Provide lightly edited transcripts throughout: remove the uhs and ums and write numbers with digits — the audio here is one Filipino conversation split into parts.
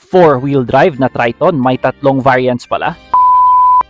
4-wheel drive na Triton, may tatlong variants pala.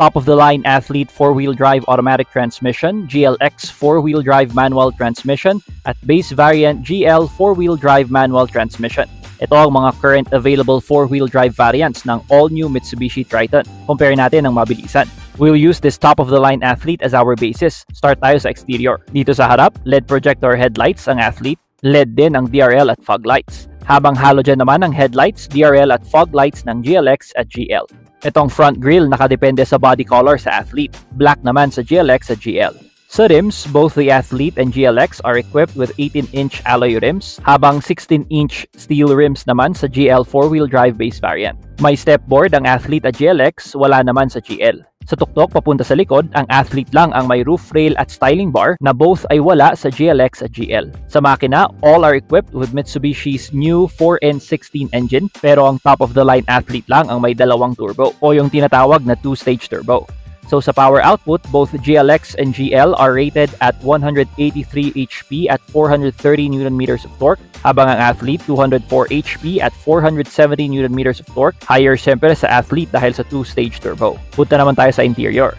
Top-of-the-line Athlete 4-wheel drive automatic transmission, GLX 4-wheel drive manual transmission, at base variant GL 4-wheel drive manual transmission. Ito ang mga current available 4-wheel drive variants ng all-new Mitsubishi Triton. Compare natin ang mabilisan. We'll use this top-of-the-line Athlete as our basis. Start tayo sa exterior. Dito sa harap, LED projector headlights ang Athlete. LED din ang DRL at fog lights. Habang halogen naman ang headlights, DRL at fog lights ng GLX at GL. Itong front grille nakadepende sa body color sa Athlete. Black naman sa GLX at GL. Sa rims, both the Athlete and GLX are equipped with 18-inch alloy rims, habang 16-inch steel rims naman sa GL 4-wheel drive base variant. May stepboard ang Athlete at GLX, wala naman sa GL. Sa tuktok papunta sa likod, ang Athlete lang ang may roof rail at styling bar na both ay wala sa GLX at GL. Sa makina, all are equipped with Mitsubishi's new 4N16 engine, pero ang top-of-the-line Athlete lang ang may dalawang turbo o yung tinatawag na 2-stage turbo. So sa power output, both GLX and GL are rated at 183 HP at 430 Nm of torque, habang ang Athlete 204 HP at 470 Nm of torque. Higher siyempre sa Athlete dahil sa 2-stage turbo. Punta naman tayo sa interior.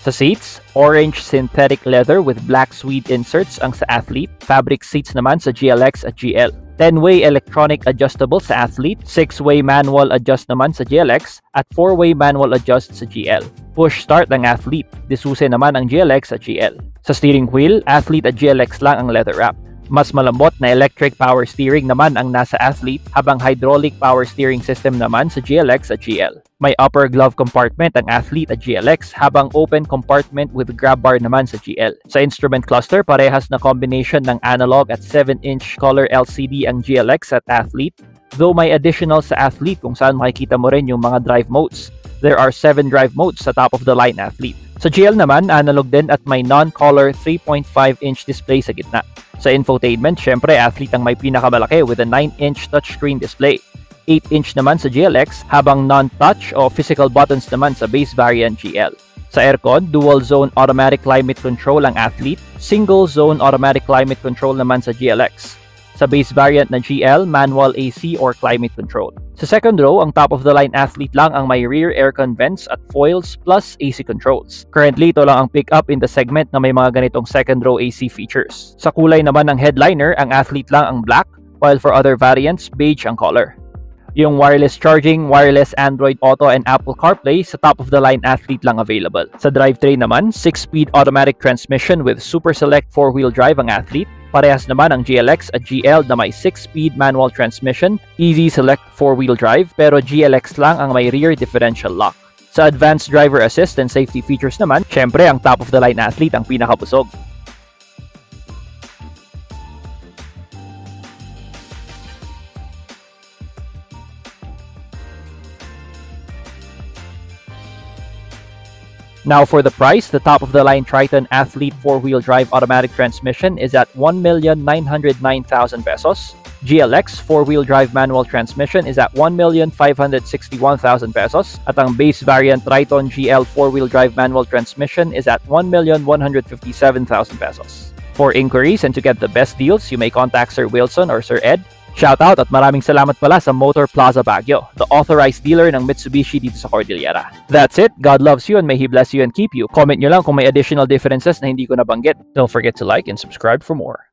Sa seats, orange synthetic leather with black suede inserts ang sa Athlete. Fabric seats naman sa GLX at GL. 10-way electronic adjustable sa Athlete, 6-way manual adjust naman sa GLX, at 4-way manual adjust sa GL. Push start ng Athlete, disuse naman ang GLX at GL. Sa steering wheel, Athlete at GLX lang ang leather wrap. Mas malambot na electric power steering naman ang nasa Athlete, habang hydraulic power steering system naman sa GLX at GL. May upper glove compartment ang Athlete at GLX, habang open compartment with grab bar naman sa GL. Sa instrument cluster, parehas na combination ng analog at 7-inch color LCD ang GLX at Athlete, though may additional sa Athlete kung saan makikita mo rin yung mga drive modes. There are 7 drive modes sa top-of-the-line Athlete. Sa GL naman, analog din at may non-color 3.5-inch display sa gitna. Sa infotainment, syempre Athlete ang may pinakamalaki with a 9-inch touchscreen display. 8-inch naman sa GLX, habang non-touch o physical buttons naman sa base variant GL. Sa aircon, dual-zone automatic climate control ang Athlete, single-zone automatic climate control naman sa GLX. Sa base variant na GL, manual AC or climate control. Sa second row, ang top-of-the-line Athlete lang ang may rear aircon vents at foils plus AC controls. Currently, ito lang ang pick-up in the segment na may mga ganitong second row AC features. Sa kulay naman ng headliner, ang Athlete lang ang black, while for other variants, beige ang color. Yung wireless charging, wireless Android Auto and Apple CarPlay sa top-of-the-line Athlete lang available. Sa drivetrain naman, 6-speed automatic transmission with Super Select 4-wheel drive ang Athlete. Parehas naman ang GLX at GL na may 6-speed manual transmission, Easy Select 4-wheel drive, pero GLX lang ang may rear differential lock. Sa advanced driver assist and safety features naman, syempre ang top-of-the-line Athlete ang pinakabusog. Now for the price, the top-of-the-line Triton Athlete 4-wheel drive automatic transmission is at 1,909,000 pesos. GLX 4-wheel drive manual transmission is at 1,561,000 pesos. At ang base variant Triton GL 4-wheel drive manual transmission is at 1,157,000 pesos. For inquiries and to get the best deals, you may contact Sir Wilson or Sir Ed. Shoutout at maraming salamat pala sa Motor Plaza Baguio, the authorized dealer ng Mitsubishi dito sa Cordillera. That's it. God loves you and may He bless you and keep you. Comment nyo lang kung may additional differences na hindi ko nabanggit. Don't forget to like and subscribe for more.